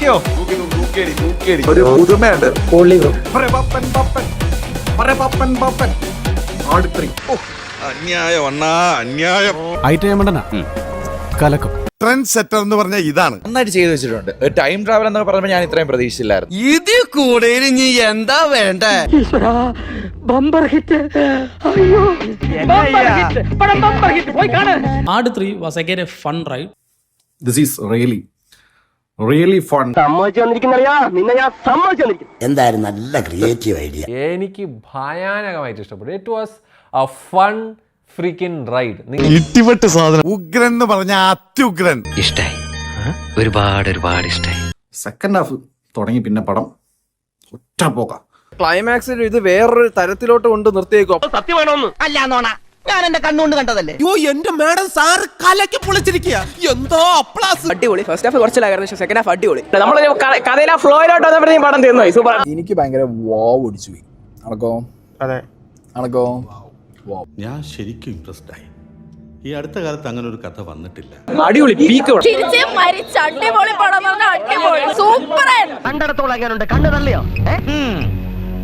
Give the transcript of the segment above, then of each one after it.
തൂക്കിയോ? ഒരു പുതുമയുണ്ട്. കലക്കം. ട്രെൻഡ് സെറ്റർ എന്ന് പറഞ്ഞാൽ ഇതാണ്. നന്നായിട്ട് ചെയ്തു വെച്ചിട്ടുണ്ട്. ഒരു ടൈം ട്രാവൽ എന്ന് പറഞ്ഞപ്പോൾ ഞാൻ ഇത്രയും പ്രതീക്ഷിച്ചില്ലായിരുന്നു. ഇതിൽ കൂടെ നീ എന്താ വേണ്ടേ? Ard 3 was again a fun ride. This is really fun. എന്തായാലും നല്ല ക്രിയേറ്റീവ് ഐഡിയ. എനിക്ക് ഭയാനകമായിട്ട് ഇഷ്ടപ്പെട്ടു. It was a fun freakin ride. ഇട്ടിപ്പെട്ട് സാധനം. ഉഗ്രൻ എന്ന് പറഞ്ഞ അത്യുഗ്രൻ. ഇഷ്ടായി, ഒരുപാട് ഇഷ്ടായി. സെക്കൻഡ് ഹാഫ് തുടങ്ങി പിന്നെ പടം ഒറ്റ പോകാം. ക്ലൈമാക്സിൽ ഇത് വേറൊരു തരത്തിലോട്ട് കൊണ്ട് നിർത്തിയേക്കോ. സത്യമാണോന്ന് അല്ലാന്നോണ ഞാൻ എന്റെ കണ്ണുകൊണ്ട് കണ്ടതല്ലേ. അയ്യോ എന്റെ മാഡം സാറ് കലക്കി പൊളിച്ചിരിക്കുക. എന്തോ അപ്ലാസ്. അടിപൊളി. ഫസ്റ്റ് ഹാഫ് കുറച്ചിലായിരുന്നു, സെക്കൻഡ് ഹാഫ് അടിപൊളി. നമ്മൾ കഥയിലെ ഫ്ലോയിലോട്ട് വന്നപ്പോഴത്തേക്കും പടം തീർന്നു. സൂപ്പർ. എനിക്ക് ഭയങ്കര വാവ് ഒടിച്ചു പോയി. അണക്കോ ഞാൻ ശരിക്കും ഇംപ്രസ്ഡ് ആയി. ഈ അടുത്ത കാലത്ത് അങ്ങനെ ഒരു കഥ വന്നിട്ടില്ല. അടിപൊളി പീക്ക്. കണ്ടിടത്തോളം കണ്ണു തള്ളിയോ?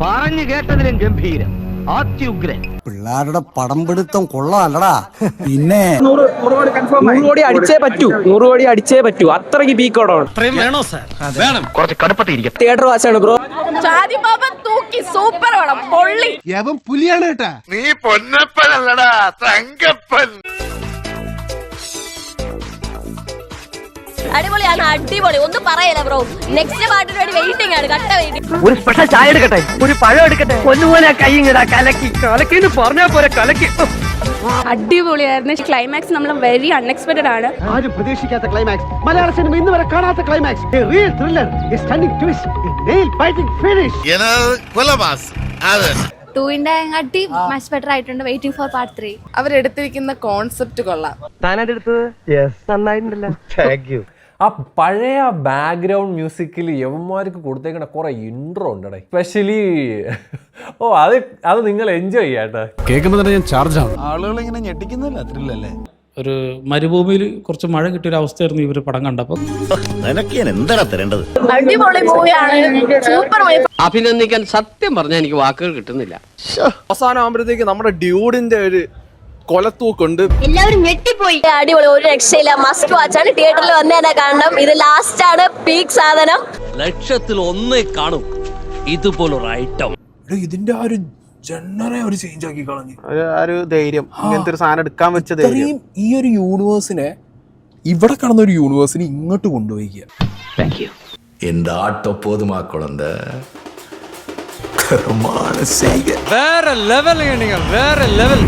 പറഞ്ഞു കേട്ടതിലും ഗംഭീരം, അത്യുഗ്രൻ. പിള്ളേരുടെ പടം പിടുത്തം കൊള്ളാല്ലടാ. പിന്നെ 100 കോടി അടിച്ചേ പറ്റൂ. അത്രയ്ക്ക് പീക്കോടാണ്. കുറച്ച് കടുപ്പത്തിരിക്കും. തിയേറ്റർ വാച്ചാണ് ബ്രോ. സൂപ്പർ പടം, പൊള്ളി. പുലിയാണ് കേട്ടാ. നീ പൊന്നപ്പനല്ലടാ, തങ്കപ്പൻ. അടിപൊളിയാണ്, അടിപൊളി. ഒന്നും പറയല ബ്രോ. നെക്സ്റ്റ് പാർട്ടിന് വേണ്ടി വെയിറ്റിംഗ് ആണ്, കട്ട വെയിറ്റിംഗ്. ഒരു സ്പെഷ്യൽ ചായ എടുക്കട്ടെ, ഒരു പഴം എടുക്കട്ടെ. ഒന്നുപോലെ കൈയിങ്ങടാ കലക്കി പറഞ്ഞാ പോലെ കലക്കി. അടിപൊളിയായിരുന്നു. ക്ലൈമാക്സ് നമ്മൾ വെരി അൺഎക്സ്പെക്ടഡ് ആണ്. ആരും പ്രതീക്ഷിക്കാത്ത ക്ലൈമാക്സ്, മലയാള സിനിമ ഇന്ന് വരെ കാണാത്ത climax. A real thriller, a stunning twist, a nail-biting finish. ടൂവിന്റെ കാട്ടി മച്ച് ബെറ്റർ ആയിട്ടുണ്ട്. Waiting for part 3. അവരെടുത്തിരിക്കുന്ന കോൺസെപ്റ്റ് കൊള്ളാം. താനെടുത്തത് നന്നായിട്ടുണ്ടല്ലോ. Thank you. ആ പഴയ ബാക്ക്ഗ്രൗണ്ട് മ്യൂസിക്കിൽ യവന്മാർക്ക് കൊടുത്തേക്കണ കുറെ ഇൻട്രോ ഉണ്ടേ. സ്പെഷ്യലി അത് നിങ്ങൾ എൻജോയ് ചെയ്യാട്ടോ. കേൾക്കുമ്പോൾ തന്നെ ഞാൻ ചാർജ് ആണ്. ആളുകൾ ഇങ്ങനെ ഞെട്ടിക്കുന്നില്ല, ത്രില്ലല്ലേ? ഒരു മരുഭൂമിയിൽ കുറച്ച് മഴ കിട്ടിയൊരു അവസ്ഥയായിരുന്നു ഇവര് പടം കണ്ടപ്പോൾ. എന്താണ് തരേണ്ടത്? അടിപൊളി മൂവിയാണ്, സൂപ്പർ മൂവി. അഭിനന്ദിക്കാൻ സത്യം പറഞ്ഞാൽ എനിക്ക് വാക്കുകൾ കിട്ടുന്നില്ല. അവസാനം ആകുമ്പോഴത്തേക്ക് നമ്മുടെ ഡ്യൂഡിന്റെ ഒരു കൊലത്തൂക്കുണ്ട്. എല്ലാവരും ഞെട്ടിപ്പോയി. അടിപൊളി, ഒരു രക്ഷയില്ല. മസ്റ്റ് വാച്ച് ആണ്. തിയേറ്ററിൽ വന്ന് തന്നെ കാണണം. ഇത് ലാസ്റ്റ് ആണ്, പീക്ക് സാധനം. ലക്ഷത്തിൽ ഒന്നേ കാണും ഇതുപോലൊരു ഐറ്റം. ഇതിന്റെ ആ ഒരു ജനറെ ഒരു ചേഞ്ച് ആക്കി കളഞ്ഞു. ഒരു ധൈര്യം, ഇങ്ങനത്തെ ഒരു സാധനം എടുക്കാൻ വെച്ച ധൈര്യം. ഈ ഒരു യൂണിവേഴ്സിനെ, ഇവിടെ കാണുന്ന ഒരു യൂണിവേഴ്സിനെ ഇങ്ങോട്ട് കൊണ്ടുപോയിക്കുക. എന്റെ ആട്ടോ പോതുമാ കുളന്ത. വേറെ ലെവൽ, വേറെ ലെവൽ.